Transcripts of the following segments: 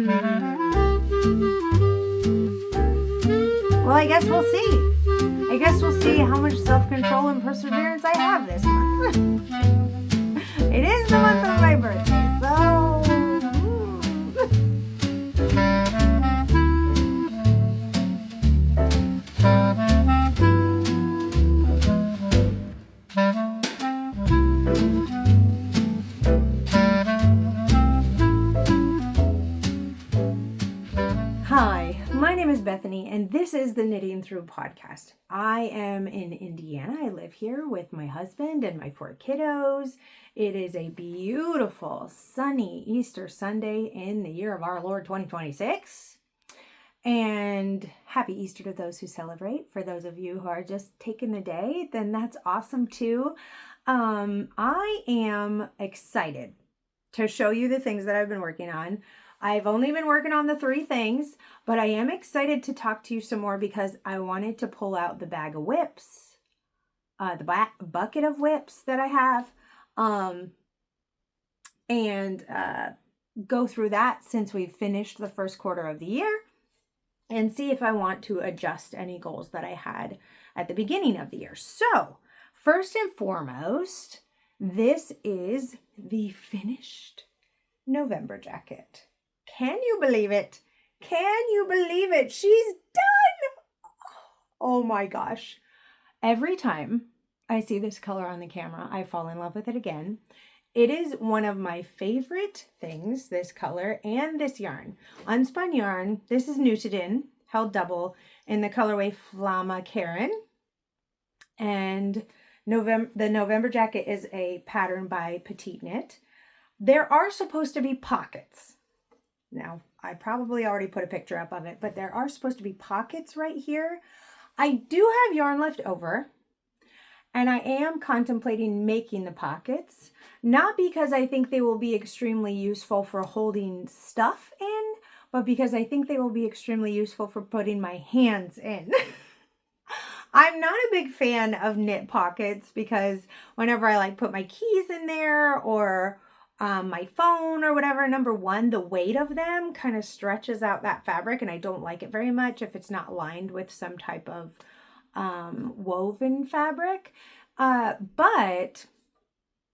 Well, I guess we'll see. I guess we'll see how much self-control and perseverance I have this month. It is the month of my birthday, so... Hi, my name is Bethany, and this is the Knitting Through podcast. I am in Indiana. I live here with my husband and my 4 kiddos. It is a beautiful, sunny Easter Sunday in the year of our Lord 2026. And happy Easter to those who celebrate. For those of you who are just taking the day, then that's awesome too. I am excited to show you the things that I've been working on. I've only been working on the 3 things, but I am excited to talk to you some more because I wanted to pull out the bag of whips, the bucket of whips that I have, and go through that since we've finished the first quarter of the year and see if I want to adjust any goals that I had at the beginning of the year. So, first and foremost, this is the finished November jacket. Can you believe it? Can you believe it? She's done! Oh my gosh. Every time I see this color on the camera, I fall in love with it again. It is one of my favorite things, this color and this yarn. Unspun yarn, this is Newtedin, held double in the colorway Flamma Karen. And the November jacket is a pattern by Petite Knit. There are supposed to be pockets. Now, I probably already put a picture up of it, but there are supposed to be pockets right here. I do have yarn left over, and I am contemplating making the pockets, not because I think they will be extremely useful for holding stuff in, but because I think they will be extremely useful for putting my hands in. I'm not a big fan of knit pockets because whenever I put my keys in there or my phone or whatever, number one, the weight of them kind of stretches out that fabric and I don't like it very much if it's not lined with some type of woven fabric. But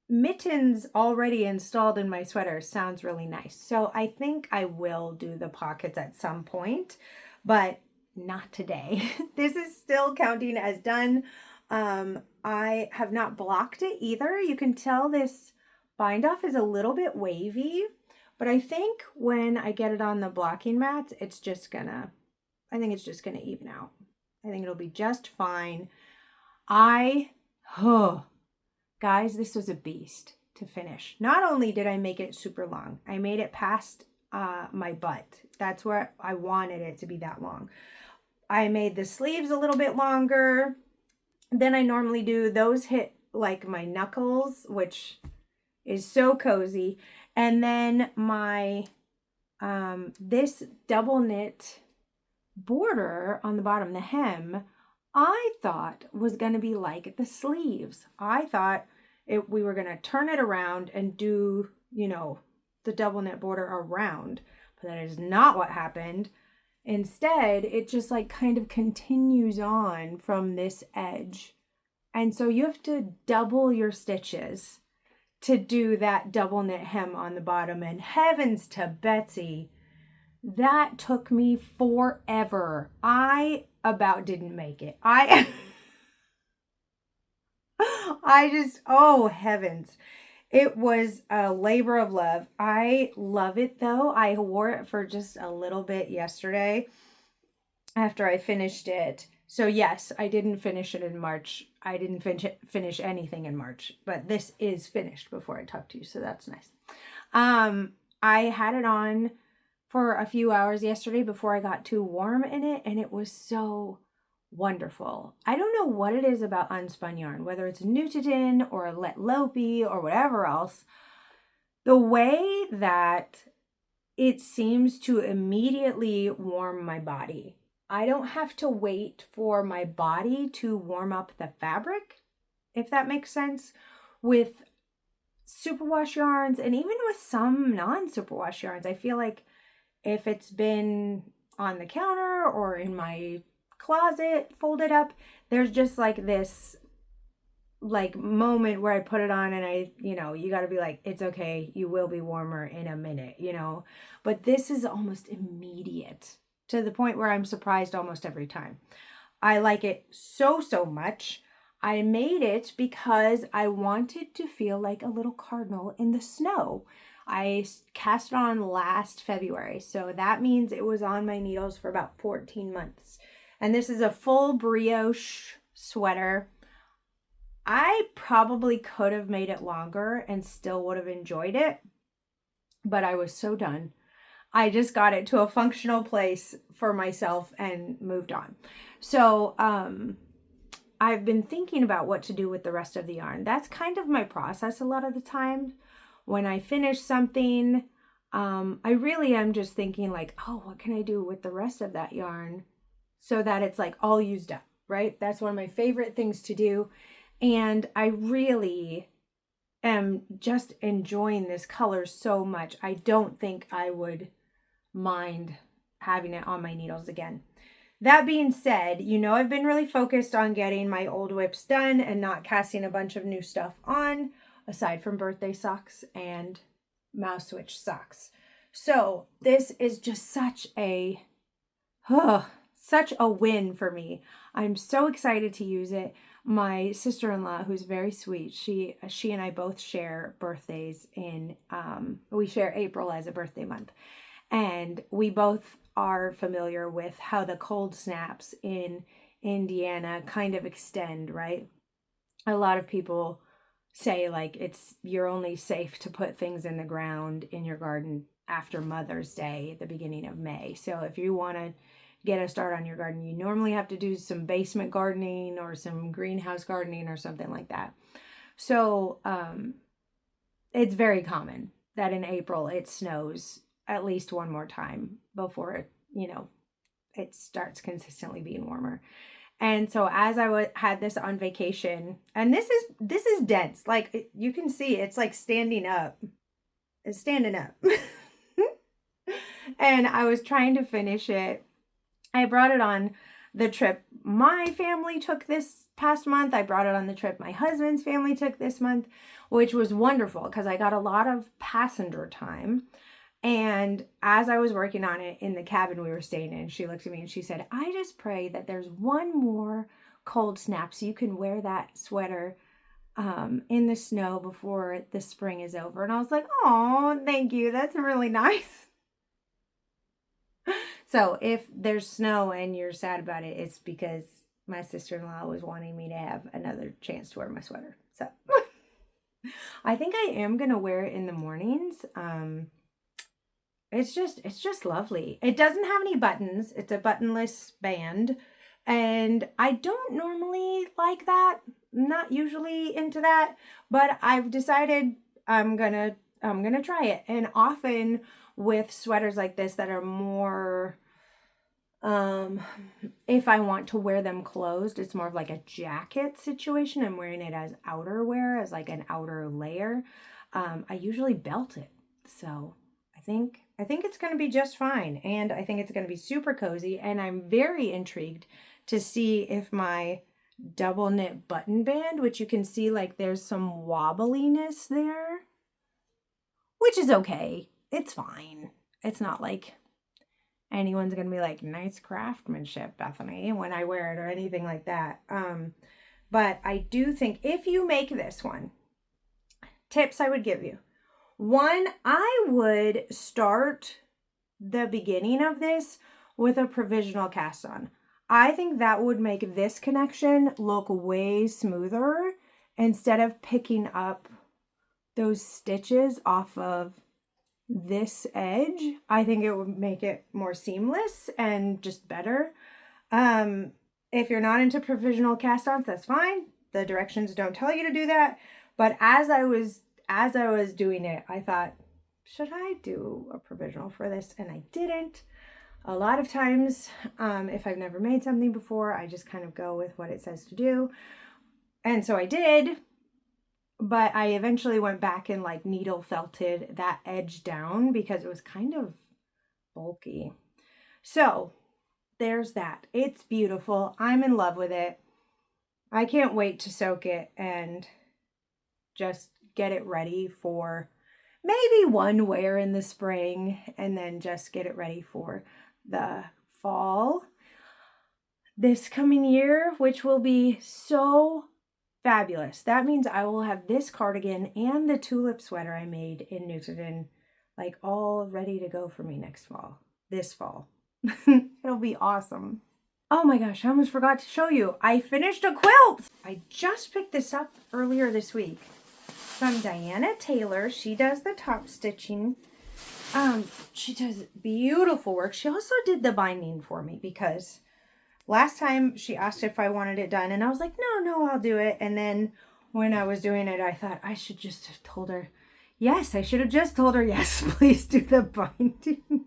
mittens already installed in my sweater sounds really nice. So I think I will do the pockets at some point, but not today. This is still counting as done. I have not blocked it either. You can tell this bind off is a little bit wavy, but I think when I get it on the blocking mats, I think it's just gonna even out. I think it'll be just fine. Guys, this was a beast to finish. Not only did I make it super long, I made it past my butt. That's where I wanted it to be that long. I made the sleeves a little bit longer than I normally do. Those hit like my knuckles, which is so cozy. And then my this double knit border on the bottom, the hem, I thought was going to be like the sleeves. I thought we were going to turn it around and do, the double knit border around, but that is not what happened. Instead, it just kind of continues on from this edge. And so you have to double your stitches to do that double knit hem on the bottom. And heavens to Betsy, that took me forever. I about didn't make it. I just, oh heavens. It was a labor of love. I love it though. I wore it for just a little bit yesterday after I finished it. So yes, I didn't finish it in March. I didn't finish anything in March, but this is finished before I talk to you. So that's nice. I had it on for a few hours yesterday before I got too warm in it. And it was so wonderful. I don't know what it is about unspun yarn, whether it's Newtedin or Let Lopi or whatever else. The way that it seems to immediately warm my body. I don't have to wait for my body to warm up the fabric, if that makes sense, with superwash yarns and even with some non-superwash yarns. I feel like If it's been on the counter or in my closet folded up, there's just like this like moment where I put it on and I, you got to be like, it's okay. You will be warmer in a minute, but this is almost immediate to the point where I'm surprised almost every time. I like it so, so much. I made it because I wanted to feel like a little cardinal in the snow. I cast it on last February, so that means it was on my needles for about 14 months. And this is a full brioche sweater. I probably could have made it longer and still would have enjoyed it, but I was so done. I just got it to a functional place for myself and moved on. So, I've been thinking about what to do with the rest of the yarn. That's kind of my process a lot of the time. When I finish something, I really am just thinking like, oh, what can I do with the rest of that yarn so that it's like all used up, right? That's one of my favorite things to do. And I really am just enjoying this color so much. I don't think I would mind having it on my needles again. That being said, I've been really focused on getting my old WIPs done and not casting a bunch of new stuff on, aside from birthday socks and mouse switch socks. So this is just such a win for me. I'm so excited to use it. My sister-in-law, who's very sweet, she and I both share birthdays we share April as a birthday month. And we both are familiar with how the cold snaps in Indiana kind of extend, right? A lot of people say like you're only safe to put things in the ground in your garden after Mother's Day, the beginning of May. So if you want to get a start on your garden, you normally have to do some basement gardening or some greenhouse gardening or something like that. So it's very common that in April it snows at least one more time before it starts consistently being warmer. And so as I had this on vacation, and this is dense, like you can see it's like standing up. It's standing up. And I was trying to finish it. I brought it on the trip my family took this past month. I brought it on the trip my husband's family took this month, which was wonderful because I got a lot of passenger time. And as I was working on it in the cabin we were staying in, she looked at me and she said, I just pray that there's one more cold snap so you can wear that sweater in the snow before the spring is over. And I was like, oh, thank you. That's really nice. So if there's snow and you're sad about it, it's because my sister-in-law was wanting me to have another chance to wear my sweater. So I think I am going to wear it in the mornings. It's just lovely. It doesn't have any buttons. It's a buttonless band. And I don't normally like that. I'm not usually into that, but I've decided I'm gonna try it. And often with sweaters like this that are more, if I want to wear them closed, it's more of like a jacket situation. I'm wearing it as outerwear, as like an outer layer. I usually belt it. So I think it's going to be just fine. And I think it's going to be super cozy. And I'm very intrigued to see if my double knit button band, which you can see like there's some wobbliness there, which is okay. It's fine. It's not like anyone's going to be like, nice craftsmanship, Bethany, when I wear it or anything like that. But I do think if you make this one, tips I would give you. One, I would start the beginning of this with a provisional cast on. I think that would make this connection look way smoother instead of picking up those stitches off of this edge. I think it would make it more seamless and just better. If you're not into provisional cast-ons, that's fine. The directions don't tell you to do that. But as I was doing it, I thought, should I do a provisional for this? And I didn't. A lot of times, if I've never made something before, I just kind of go with what it says to do. And so I did, but I eventually went back and like needle felted that edge down because it was kind of bulky. So there's that. It's beautiful. I'm in love with it. I can't wait to soak it and just get it ready for maybe one wear in the spring, and then just get it ready for the fall this coming year, which will be so fabulous. That means I will have this cardigan and the tulip sweater I made in Newton, like all ready to go for me this fall. It'll be awesome. Oh my gosh, I almost forgot to show you. I finished a quilt. I just picked this up earlier this week from Diana Taylor. She does the top stitching. She does beautiful work. She also did the binding for me because last time she asked if I wanted it done and I was like, no, I'll do it. And then when I was doing it, I thought I should just have told her, yes, I should have just told her, yes, please do the binding.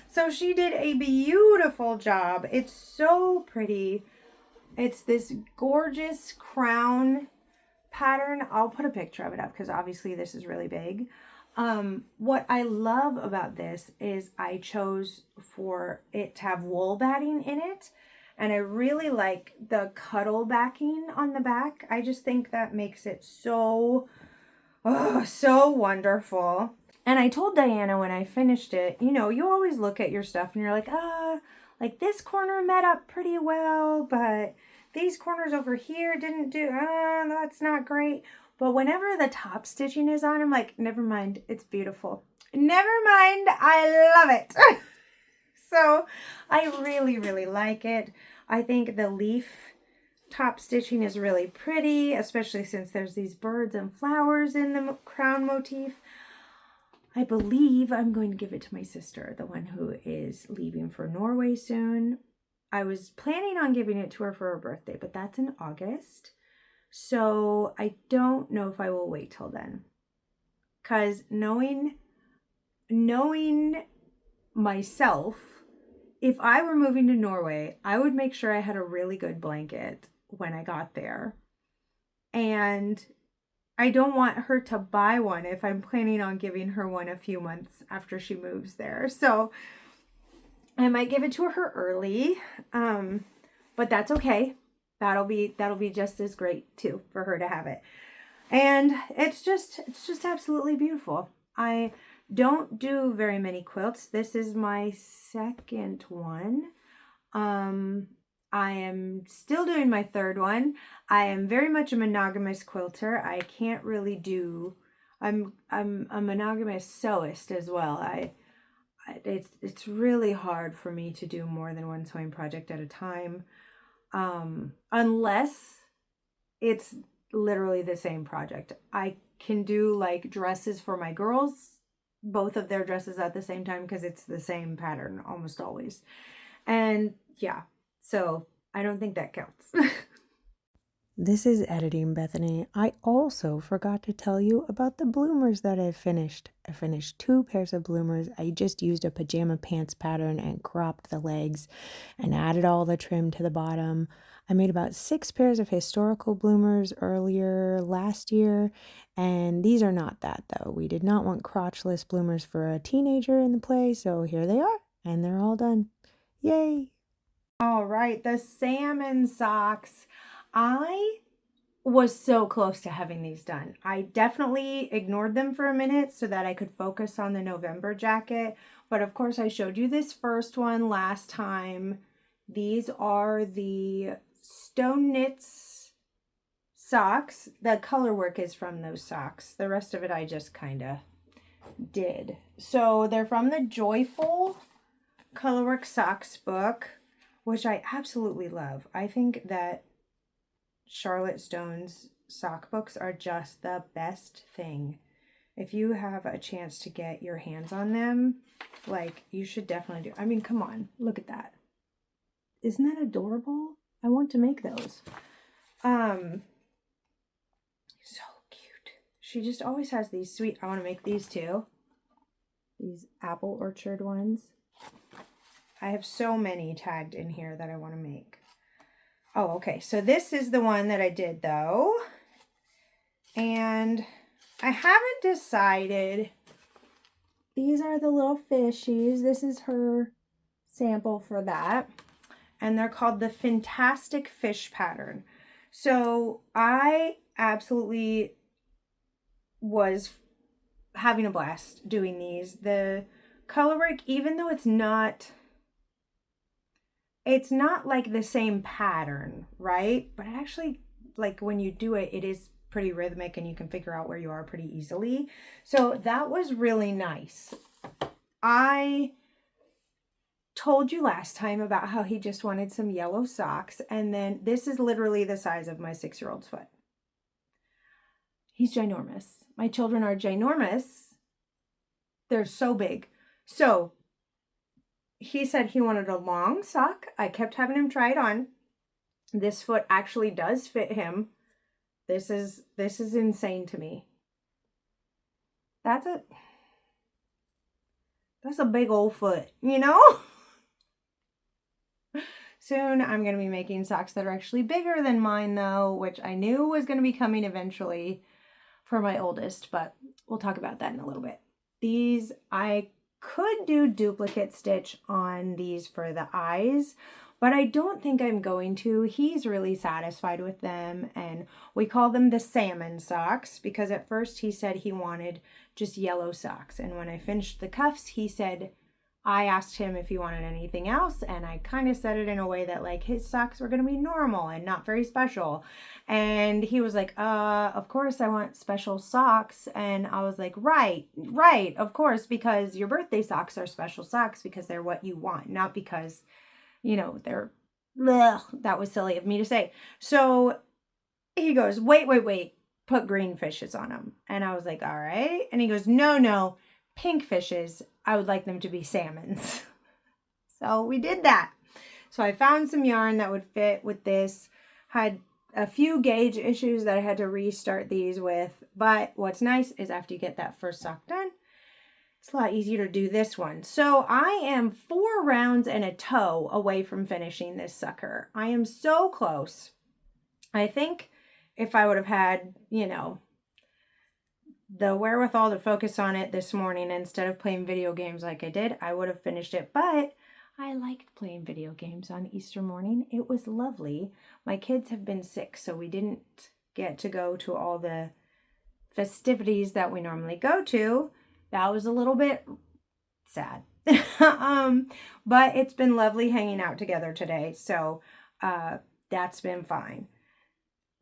So she did a beautiful job. It's so pretty. It's this gorgeous crown pattern. I'll put a picture of it up because obviously this is really big. What I love about this is I chose for it to have wool batting in it. And I really like the cuddle backing on the back. I just think that makes it so wonderful. And I told Diana when I finished it, you know, you always look at your stuff and you're like, like this corner met up pretty well, but these corners over here didn't do, that's not great. But whenever the top stitching is on, I'm like, never mind, it's beautiful. Never mind, I love it. So I really, really like it. I think the leaf top stitching is really pretty, especially since there's these birds and flowers in the crown motif. I believe I'm going to give it to my sister, the one who is leaving for Norway soon. I was planning on giving it to her for her birthday, but that's in August. So I don't know if I will wait till then. Because knowing myself, if I were moving to Norway, I would make sure I had a really good blanket when I got there. And I don't want her to buy one if I'm planning on giving her one a few months after she moves there. So I might give it to her early, but that's okay. That'll be just as great too for her to have it. And it's just absolutely beautiful. I don't do very many quilts. This is my second one. I am still doing my third one. I am very much a monogamous quilter. I can't really do, I'm a monogamous sewist as well. It's really hard for me to do more than one sewing project at a time. Unless it's literally the same project. I can do like dresses for my girls, both of their dresses at the same time because it's the same pattern almost always. And yeah, so I don't think that counts. This is Editing Bethany. I also forgot to tell you about the bloomers that I've finished. I finished 2 pairs of bloomers. I just used a pajama pants pattern and cropped the legs and added all the trim to the bottom. I made about 6 pairs of historical bloomers earlier last year, and these are not that though. We did not want crotchless bloomers for a teenager in the play, so here they are, and they're all done. Yay! All right, the salmon socks. I was so close to having these done. I definitely ignored them for a minute so that I could focus on the November jacket. But of course, I showed you this first one last time. These are the Stone Knits socks. The color work is from those socks. The rest of it I just kind of did. So they're from the Joyful Colorwork Socks book, which I absolutely love. I think that Charlotte Stone's sock books are just the best thing. If you have a chance to get your hands on them, like, you should definitely do. I mean, come on, look at that. Isn't that adorable? I want to make those. So cute. She just always has these sweet, I want to make these too. These apple orchard ones. I have so many tagged in here that I want to make. Oh, okay. So this is the one that I did though. And I haven't decided these are the little fishies. This is her sample for that. And they're called the Fantastic Fish Pattern. So I absolutely was having a blast doing these. The color work, even though it's not like the same pattern, right? But it actually, like when you do it, it is pretty rhythmic and you can figure out where you are pretty easily. So that was really nice. I told you last time about how he just wanted some yellow socks, and then this is literally the size of my 6-year-old's foot. He's ginormous. My children are ginormous. They're so big. So he said he wanted a long sock. I kept having him try it on. This foot actually does fit him. This is insane to me. That's a big old foot, you know? Soon I'm going to be making socks that are actually bigger than mine though, which I knew was going to be coming eventually for my oldest, but we'll talk about that in a little bit. These, I could do duplicate stitch on these for the eyes, but I don't think I'm going to. He's really satisfied with them, and we call them the salmon socks because at first he said he wanted just yellow socks, and when I finished the cuffs, he said, I asked him if he wanted anything else, and I kind of said it in a way that like his socks were going to be normal and not very special. And he was like, of course I want special socks. And I was like, right, of course, because your birthday socks are special socks because they're what you want, not because, you know, they're, ugh, that was silly of me to say. So he goes, wait, put green fishes on them. And I was like, all right. And he goes, no, pink fishes. I would like them to be salmons. So we did that. So I found some yarn that would fit with this. Had a few gauge issues that I had to restart these with. But what's nice is after you get that first sock done, it's a lot easier to do this one. So I am 4 rounds and a toe away from finishing this sucker. I am so close. I think if I would have had, you know, the wherewithal to focus on it this morning instead of playing video games like I did, I would have finished it. But I liked playing video games on Easter morning. It was lovely. My kids have been sick, so we didn't get to go to all the festivities that we normally go to. That was a little bit sad. But it's been lovely hanging out together today. So that's been fine.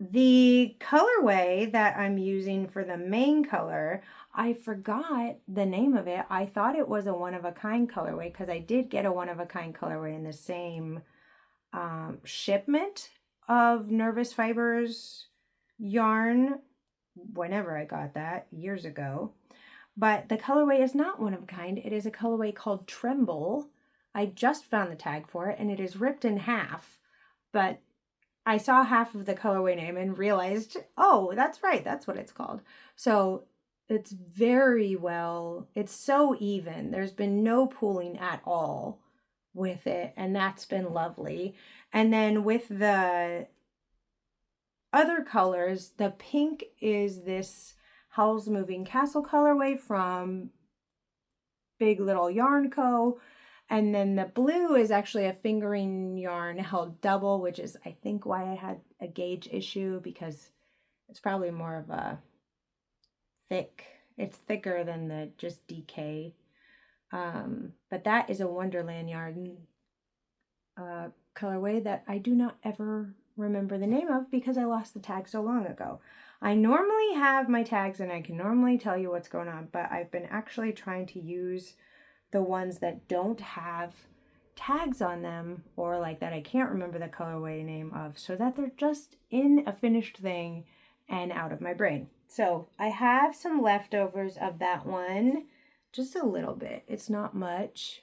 The colorway that I'm using for the main color, I forgot the name of it. I thought it was a one-of-a-kind colorway because I did get a one-of-a-kind colorway in the same shipment of Nervous Fibers yarn whenever I got that, years ago. But the colorway is not one of a kind. It is a colorway called Tremble. I just found the tag for it, and it is ripped in half, but I saw half of the colorway name and realized, oh, that's right, that's what it's called. So it's very well, it's so even. There's been no pooling at all with it, and that's been lovely. And then with the other colors, the pink is this Howl's Moving Castle colorway from Big Little Yarn Co. And then the blue is actually a fingering yarn held double, which is, I think, why I had a gauge issue, because it's probably more of a it's thicker than the just DK. But that is a Wonderland yarn colorway that I do not ever remember the name of because I lost the tag so long ago. I normally have my tags and I can normally tell you what's going on, but I've been actually trying to use the ones that don't have tags on them, or like that I can't remember the colorway name of, so that they're just in a finished thing and out of my brain. So I have some leftovers of that one, just a little bit. It's not much.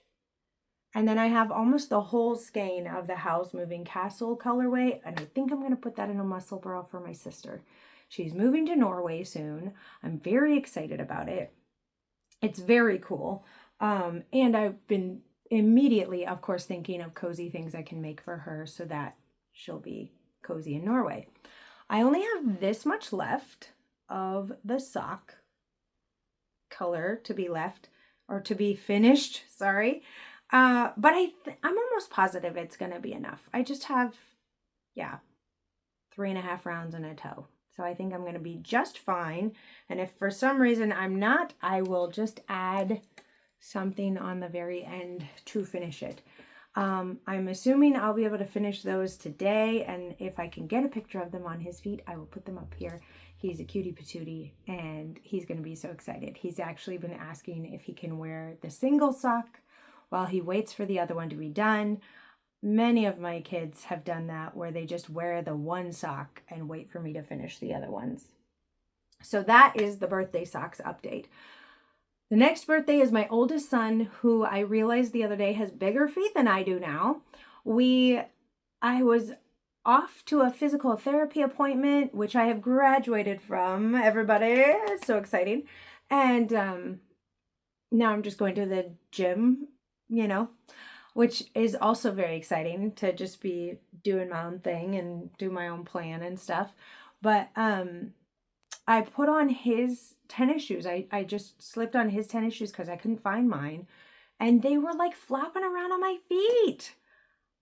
And then I have almost the whole skein of the Howl's Moving Castle colorway, and I think I'm going to put that in a muscle burl for my sister. She's moving to Norway soon. I'm very excited about it. It's very cool. And I've been immediately, of course, thinking of cozy things I can make for her so that she'll be cozy in Norway. I only have this much left of the sock color to be left. or to be finished, sorry. But I'm almost positive it's going to be enough. I just have, yeah, 3.5 rounds in a toe. So I think I'm going to be just fine. And if for some reason I'm not, I will just add something on the very end to finish it. I'm assuming I'll be able to finish those today, and if I can get a picture of them on his feet, I will put them up here. He's a cutie patootie, and he's going to be so excited. He's actually been asking if he can wear the single sock while he waits for the other one to be done. Many of my kids have done that, where they just wear the one sock and wait for me to finish the other ones. So that is the birthday socks update. The next birthday is my oldest son, who I realized the other day has bigger feet than I do now. I was off to a physical therapy appointment, which I have graduated from. Everybody, it's so exciting. And now I'm just going to the gym, which is also very exciting, to just be doing my own thing and do my own plan and stuff. But I put on his tennis shoes. I just slipped on his tennis shoes because I couldn't find mine. And they were like flapping around on my feet.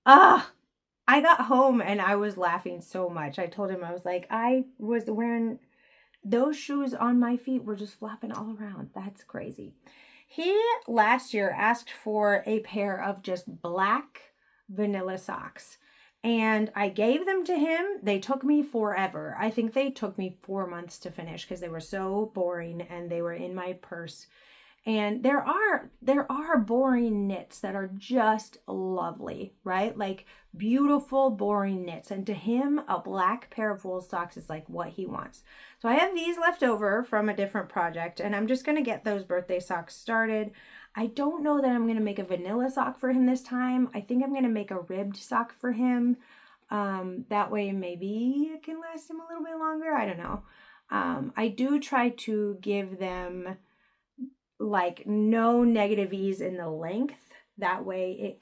I got home and I was laughing so much. I told him, I was like, I was wearing those shoes on my feet, were just flapping all around. That's crazy. He last year asked for a pair of just black vanilla socks. And I gave them to him. They took me forever. I think they took me 4 months to finish because they were so boring and they were in my purse. And there are boring knits that are just lovely, right? Like beautiful, boring knits. And to him, a black pair of wool socks is like what he wants. So I have these left over from a different project, and I'm just going to get those birthday socks started. I don't know that I'm going to make a vanilla sock for him this time. I think I'm going to make a ribbed sock for him. That way maybe it can last him a little bit longer. I don't know. I do try to give them like no negative ease in the length. That way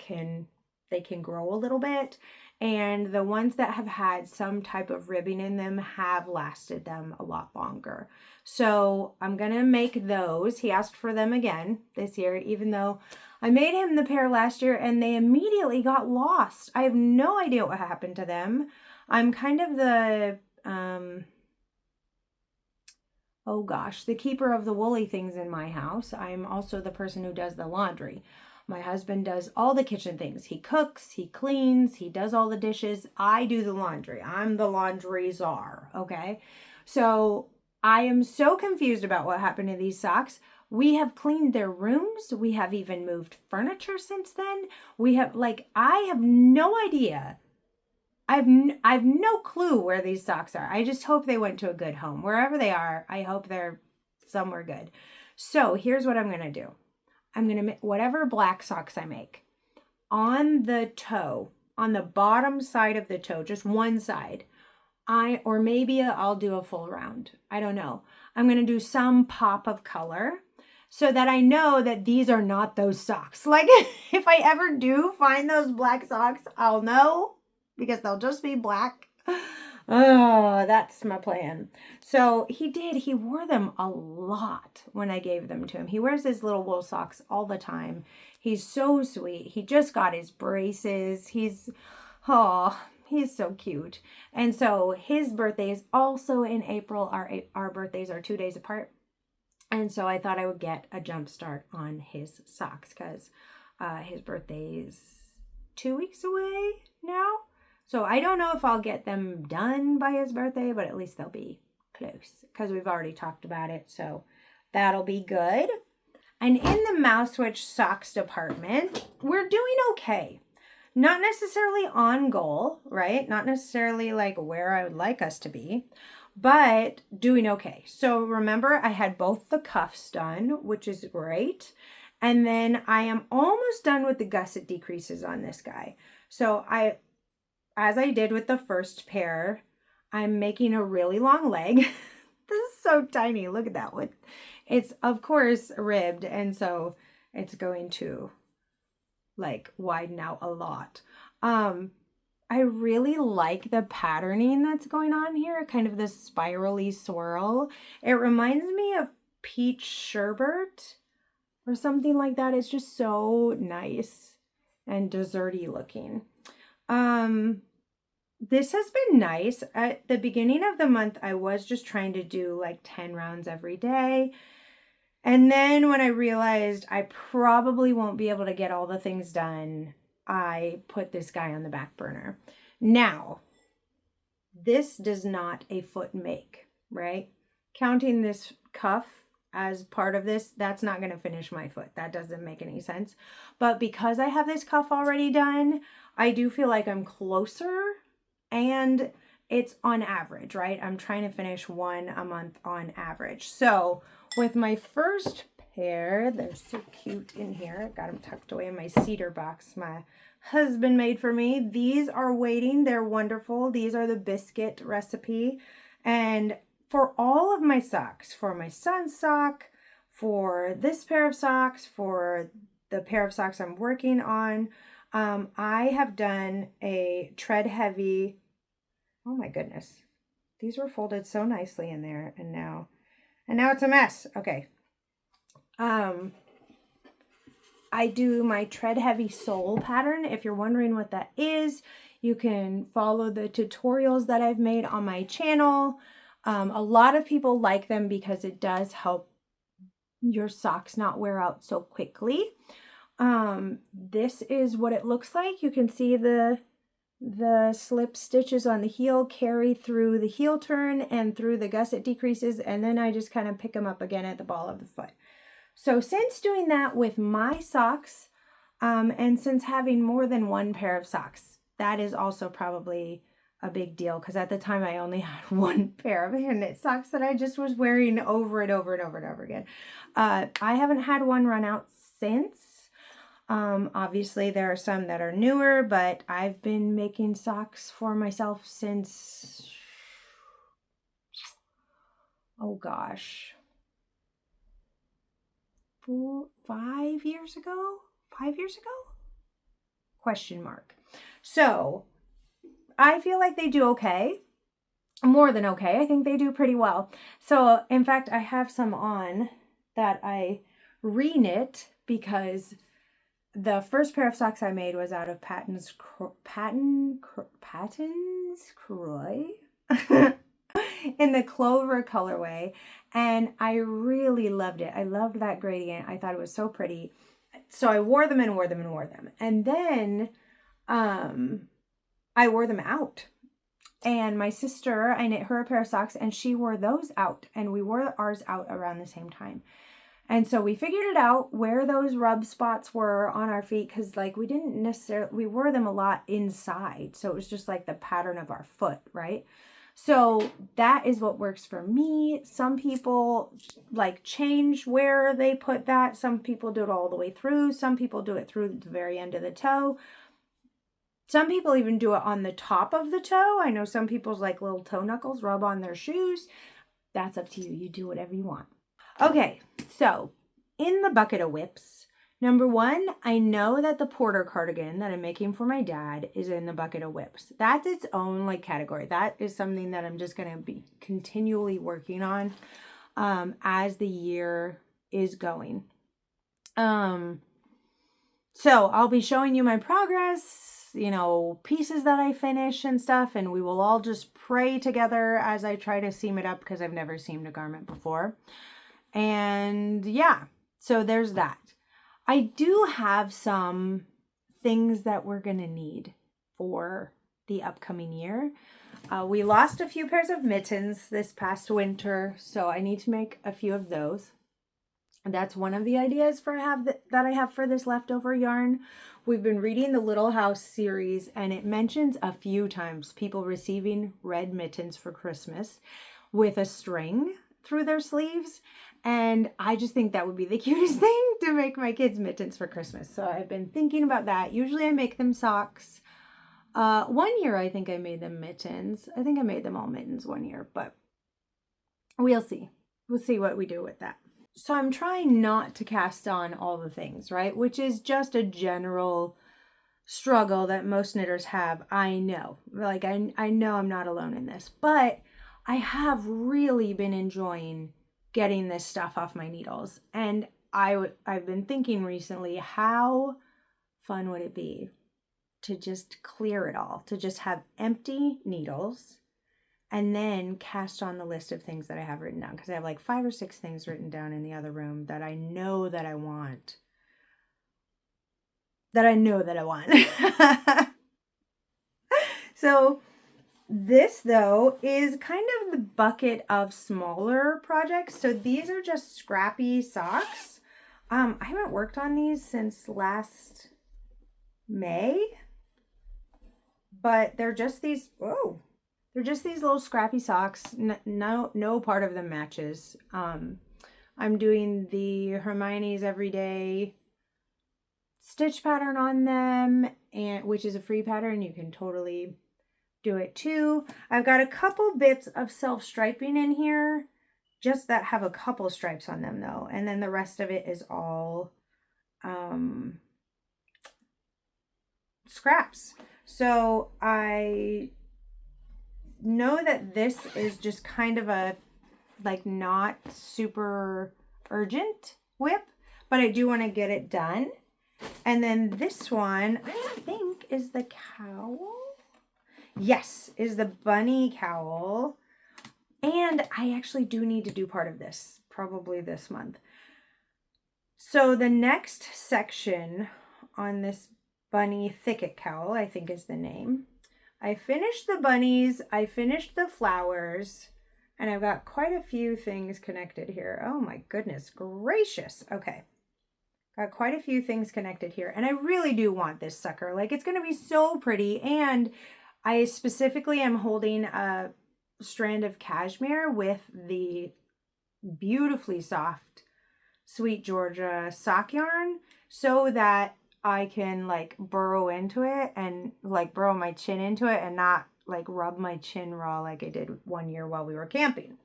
they can grow a little bit. And the ones that have had some type of ribbing in them have lasted them a lot longer. So I'm going to make those. He asked for them again this year, even though I made him the pair last year and they immediately got lost. I have no idea what happened to them. I'm kind of the, the keeper of the woolly things in my house. I'm also the person who does the laundry. My husband does all the kitchen things. He cooks, he cleans, he does all the dishes. I do the laundry. I'm the laundry czar, okay? So I am so confused about what happened to these socks. We have cleaned their rooms. We have even moved furniture since then. I have no idea. I've no clue where these socks are. I just hope they went to a good home. Wherever they are, I hope they're somewhere good. So here's what I'm going to do. I'm going to make whatever black socks I make on the toe, on the bottom side of the toe, just one side. Or maybe I'll do a full round. I don't know. I'm going to do some pop of color so that I know that these are not those socks. Like if I ever do find those black socks, I'll know because they'll just be black. Oh, that's my plan. So he wore them a lot when I gave them to him. He wears his little wool socks all the time. He's so sweet. He just got his braces. He's so cute. And so his birthday is also in April. Our birthdays are 2 days apart. And so I thought I would get a jump start on his socks because his birthday is 2 weeks away now. So I don't know if I'll get them done by his birthday, but at least they'll be close because we've already talked about it. So that'll be good. And in the Mouse Witch socks department, we're doing okay. Not necessarily on goal, right? Not necessarily like where I would like us to be, but doing okay. So remember, I had both the cuffs done, which is great. And then I am almost done with the gusset decreases on this guy. So as I did with the first pair, I'm making a really long leg. This is so tiny. Look at that one. It's, of course, ribbed, and so it's going to, like, widen out a lot. I really like the patterning that's going on here, kind of this spirally swirl. It reminds me of Peach Sherbet, or something like that. It's just so nice and desserty looking. This has been nice. At the beginning of the month, I was just trying to do like 10 rounds every day. And then when I realized I probably won't be able to get all the things done, I put this guy on the back burner. Now, this does not a foot make, right? Counting this cuff as part of this, that's not going to finish my foot. That doesn't make any sense. But because I have this cuff already done, I do feel like I'm closer, and it's on average, right? I'm trying to finish one a month on average. So with my first pair, they're so cute in here. I got them tucked away in my cedar box my husband made for me. These are waiting. They're wonderful. These are the biscuit recipe. And for all of my socks, for my son's sock, for this pair of socks, for the pair of socks I'm working on, I have done a tread heavy. Oh my goodness. These were folded so nicely in there, and now it's a mess. Okay. I do my tread heavy sole pattern. If you're wondering what that is, you can follow the tutorials that I've made on my channel. A lot of people like them because it does help your socks not wear out so quickly. This is what it looks like. You can see the slip stitches on the heel carry through the heel turn and through the gusset decreases, and then I just kind of pick them up again at the ball of the foot. So since doing that with my socks, and since having more than one pair of socks, that is also probably a big deal, because at the time I only had one pair of hand knit socks that I just was wearing over and over and over and over again. I haven't had one run out since. Obviously there are some that are newer, but I've been making socks for myself since, oh gosh, 5 years ago? 5 years ago? Question mark. So I feel like they do okay. More than okay. I think they do pretty well. So in fact, I have some on that I re-knit because the first pair of socks I made was out of Patton's Kroy in the Clover colorway, and I really loved it. I loved that gradient. I thought it was so pretty. So I wore them and wore them and wore them. And then I wore them out. And my sister, I knit her a pair of socks and she wore those out, and we wore ours out around the same time. And so we figured it out where those rub spots were on our feet, because like we didn't necessarily, we wore them a lot inside. So it was just like the pattern of our foot, right? So that is what works for me. Some people like change where they put that. Some people do it all the way through. Some people do it through the very end of the toe. Some people even do it on the top of the toe. I know some people's like little toe knuckles rub on their shoes. That's up to you. You do whatever you want. Okay, so in the bucket of whips, number one, I know that the Porter cardigan that I'm making for my dad is in the bucket of whips. That's its own like category. That is something that I'm just going to be continually working on as the year is going. So I'll be showing you my progress, you know, pieces that I finish and stuff, and we will all just pray together as I try to seam it up, because I've never seamed a garment before. And yeah, so there's that. I do have some things that we're going to need for the upcoming year. We lost a few pairs of mittens this past winter, so I need to make a few of those. And that's one of the ideas that I have for this leftover yarn. We've been reading the Little House series, and it mentions a few times people receiving red mittens for Christmas with a string through their sleeves. And I just think that would be the cutest thing to make my kids mittens for Christmas. So I've been thinking about that. Usually I make them socks. One year I think I made them mittens. I think I made them all mittens one year, but we'll see. We'll see what we do with that. So I'm trying not to cast on all the things, right? Which is just a general struggle that most knitters have. I know. Like, I know I'm not alone in this. But I have really been enjoying getting this stuff off my needles. And I've been thinking recently, how fun would it be to just clear it all, to just have empty needles and then cast on the list of things that I have written down. Because I have like 5 or 6 things written down in the other room that I know that I want. So this, though, is kind of the bucket of smaller projects. So these are just scrappy socks. I haven't worked on these since last May, but they're just these, they're just these little scrappy socks. No part of them matches. I'm doing the Hermione's Everyday stitch pattern on them, and which is a free pattern. You can totally do it too. I've got a couple bits of self-striping in here, just that have a couple stripes on them though, and then the rest of it is all scraps. So I know that this is just kind of a like not super urgent whip, but I do want to get it done. And then this one, I think, is the cowl. Yes, is the bunny cowl. And I actually do need to do part of this, probably this month. So the next section on this bunny thicket cowl, I think is the name. I finished the bunnies, I finished the flowers, and I've got quite a few things connected here. Oh my goodness gracious. Okay. Got quite a few things connected here. And I really do want this sucker. Like, it's going to be so pretty. And I specifically am holding a strand of cashmere with the beautifully soft Sweet Georgia sock yarn so that I can like burrow into it and like burrow my chin into it and not like rub my chin raw like I did one year while we were camping.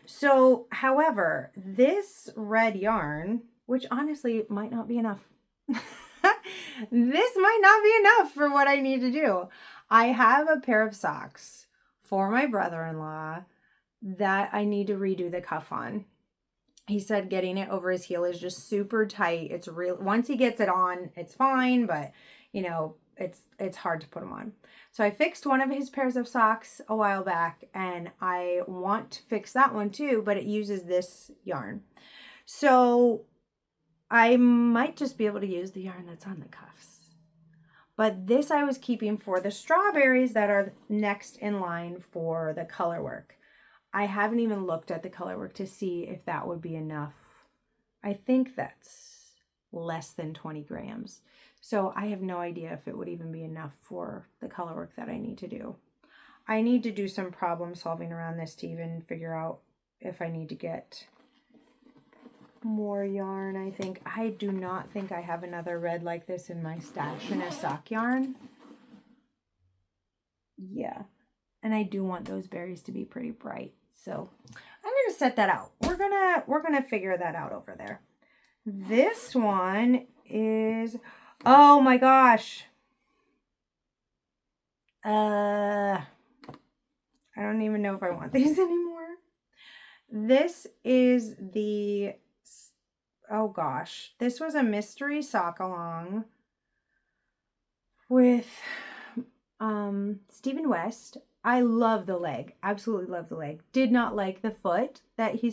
So, however, this red yarn, which honestly might not be enough. This might not be enough for what I need to do. I have a pair of socks for my brother-in-law that I need to redo the cuff on. He said getting it over his heel is just super tight. It's real. Once he gets it on, it's fine, but you know, it's hard to put them on. So I fixed one of his pairs of socks a while back, and I want to fix that one too, but it uses this yarn. So I might just be able to use the yarn that's on the cuffs. But this I was keeping for the strawberries that are next in line for the color work. I haven't even looked at the color work to see if that would be enough. I think that's less than 20 grams. So I have no idea if it would even be enough for the color work that I need to do. I need to do some problem solving around this to even figure out if I need to get more yarn. I do not think I have another red like this in my stash in a sock yarn. Yeah. And I do want those berries to be pretty bright. So I'm going to set that out. We're going to figure that out over there. This one is, oh my gosh. I don't even know if I want these anymore. This is the, oh gosh, this was a mystery sock along with Stephen West. I love the leg. Absolutely love the leg. Did not like the foot that he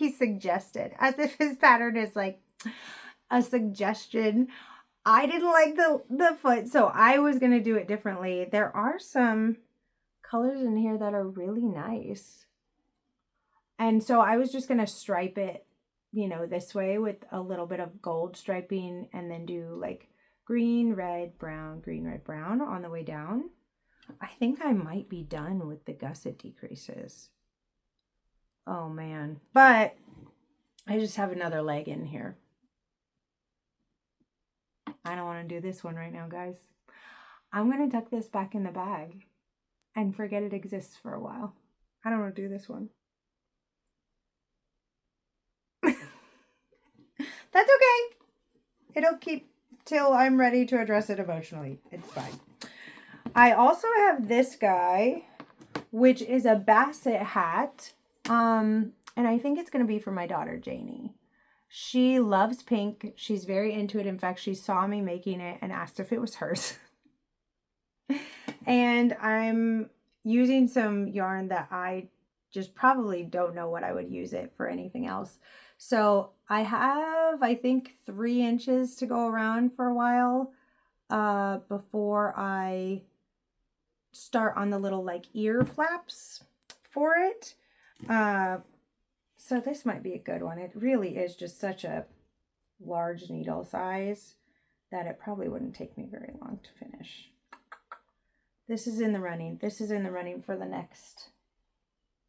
suggested, as if his pattern is like a suggestion. I didn't like the foot, so I was going to do it differently. There are some colors in here that are really nice. And so I was just going to stripe it, you know, this way with a little bit of gold striping and then do like green, red, brown, green, red, brown on the way down. I think I might be done with the gusset decreases. Oh man. But I just have another leg in here. I don't want to do this one right now, guys. I'm going to tuck this back in the bag and forget it exists for a while. I don't want to do this one. That's okay. It'll keep till I'm ready to address it emotionally. It's fine. I also have this guy, which is a basset hat. And I think it's going to be for my daughter, Janie. She loves pink. She's very into it. In fact, she saw me making it and asked if it was hers. And I'm using some yarn that I just probably don't know what I would use it for anything else. So I have, I think, 3 inches to go around for a while before I start on the little like ear flaps for it. So this might be a good one. It really is just such a large needle size that it probably wouldn't take me very long to finish. This is in the running. This is in the running for the next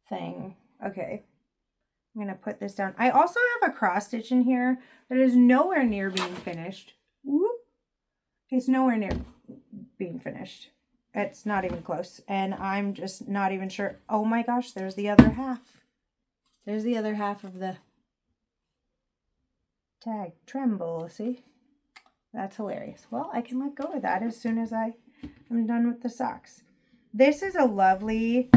thing. Okay. I'm going to put this down. I also have a cross stitch in here that is nowhere near being finished. Whoop. It's nowhere near being finished. It's not even close. And I'm just not even sure. Oh my gosh, there's the other half. There's the other half of the tag. Tremble, see? That's hilarious. Well, I can let go of that as soon as I'm done with the socks. This is a lovely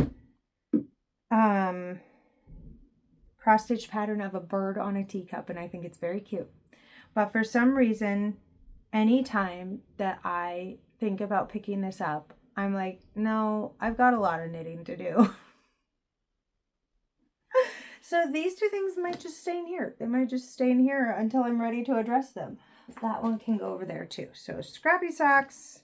cross stitch pattern of a bird on a teacup, and I think it's very cute. But for some reason, anytime that I think about picking this up, I'm like, no, I've got a lot of knitting to do. So these 2 things might just stay in here. They might just stay in here until I'm ready to address them. That one can go over there too. So Scrappy Socks,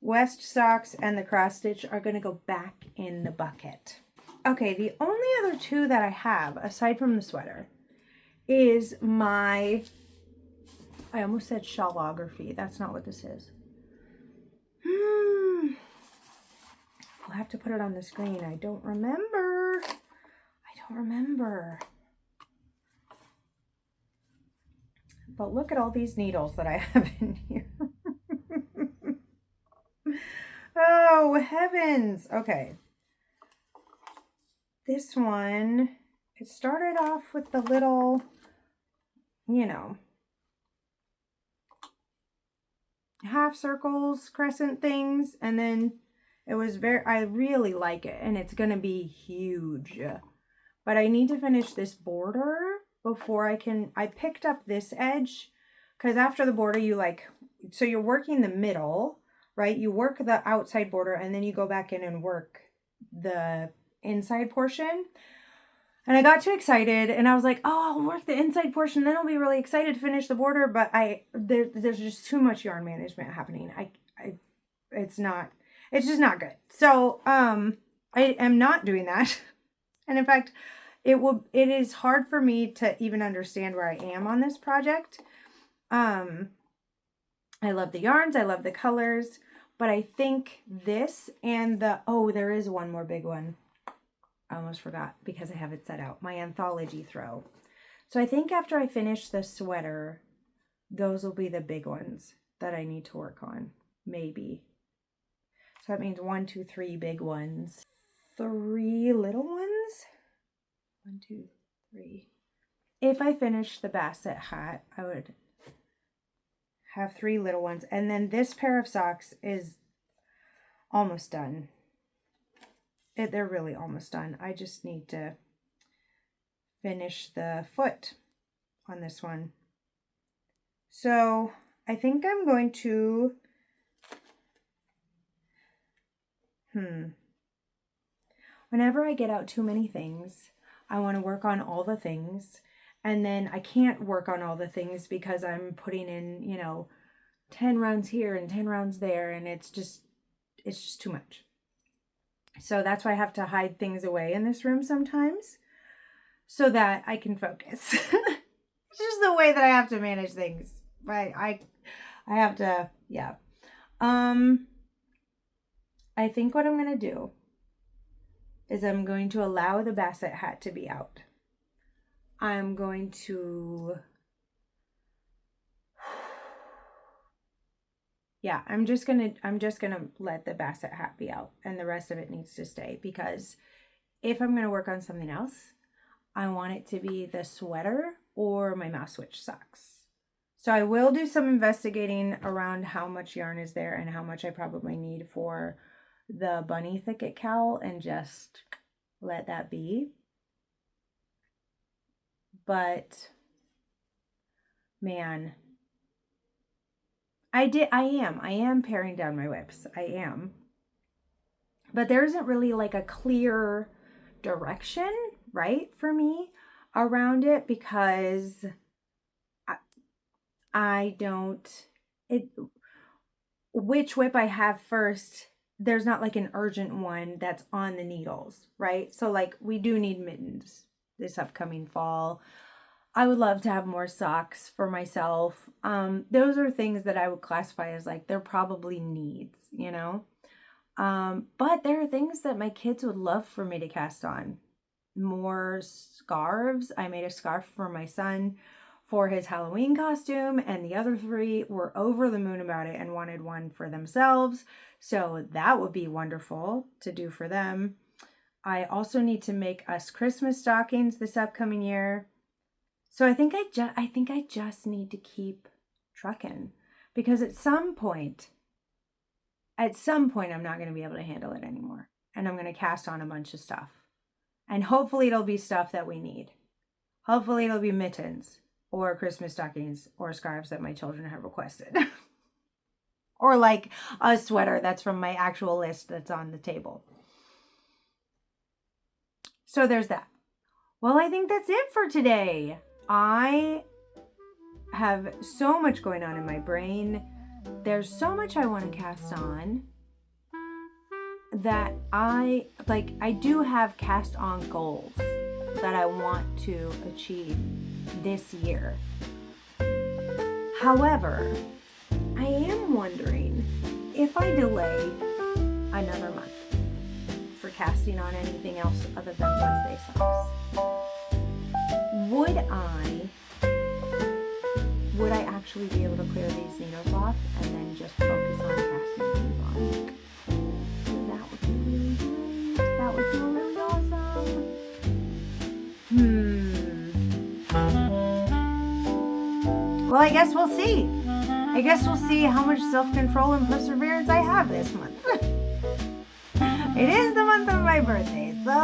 West Socks, and the cross stitch are going to go back in the bucket. Okay, the only other 2 that I have, aside from the sweater, is my, I almost said shawlography. That's not what this is. I'll have to put it on the screen. I don't remember. But look at all these needles that I have in here. Oh, heavens. Okay. This one, it started off with the little, you know, half circles, crescent things, and then it was I really like it, and it's going to be huge. But I need to finish this border before I picked up this edge, because after the border so you're working the middle, right? You work the outside border and then you go back in and work the inside portion. And I got too excited and I was like, oh, I'll work the inside portion, then I'll be really excited to finish the border. But there's just too much yarn management happening. It's just not good. So I am not doing that. And in fact, it is hard for me to even understand where I am on this project. I love the yarns, I love the colors, but I think this and there is one more big one. I almost forgot because I have it set out. My anthology throw. So I think after I finish the sweater, those will be the big ones that I need to work on. Maybe. So that means 1, 2, 3 big ones. 3 little ones? 1, 2, 3. If I finish the basset hat, I would have 3 little ones. And then this pair of socks is almost done. They're really almost done. I just need to finish the foot on this one. So I think I'm going to, whenever I get out too many things, I want to work on all the things. And then I can't work on all the things because I'm putting in, 10 rounds here and 10 rounds there. And it's just too much. So that's why I have to hide things away in this room sometimes so that I can focus. It's just the way that I have to manage things. Right. I have to, yeah. I think what I'm going to do is I'm going to allow the basset hat to be out. I'm going to, yeah, I'm just going to let the basset hat be out and the rest of it needs to stay, because if I'm going to work on something else, I want it to be the sweater or my mouse switch socks. So I will do some investigating around how much yarn is there and how much I probably need for the bunny thicket cowl and just let that be. But man, I am paring down my whips. I am. But there isn't really like a clear direction, right, for me around it, because I don't, which whip I have first, there's not like an urgent one that's on the needles, right? So like we do need mittens this upcoming fall. I would love to have more socks for myself. Those are things that I would classify as like they're probably needs, you know? But there are things that my kids would love for me to cast on. More scarves. I made a scarf for my son for his Halloween costume, and the other 3 were over the moon about it and wanted one for themselves. So that would be wonderful to do for them. I also need to make us Christmas stockings this upcoming year. So I think I just need to keep trucking, because at some point I'm not going to be able to handle it anymore, and I'm going to cast on a bunch of stuff. And hopefully it'll be stuff that we need. Hopefully it'll be mittens or Christmas stockings or scarves that my children have requested. Or like a sweater that's from my actual list that's on the table. So there's that. Well, I think that's it for today. I have so much going on in my brain. There's so much I want to cast on that I do have cast on goals that I want to achieve this year. However, I am wondering if I delay another month for casting on anything else other than birthday socks, would I actually be able to clear these needles off and then just focus on casting these on? That would be really great. That would feel really awesome. Well, I guess we'll see. I guess we'll see how much self-control and perseverance I have this month. It is the month of my birthday, so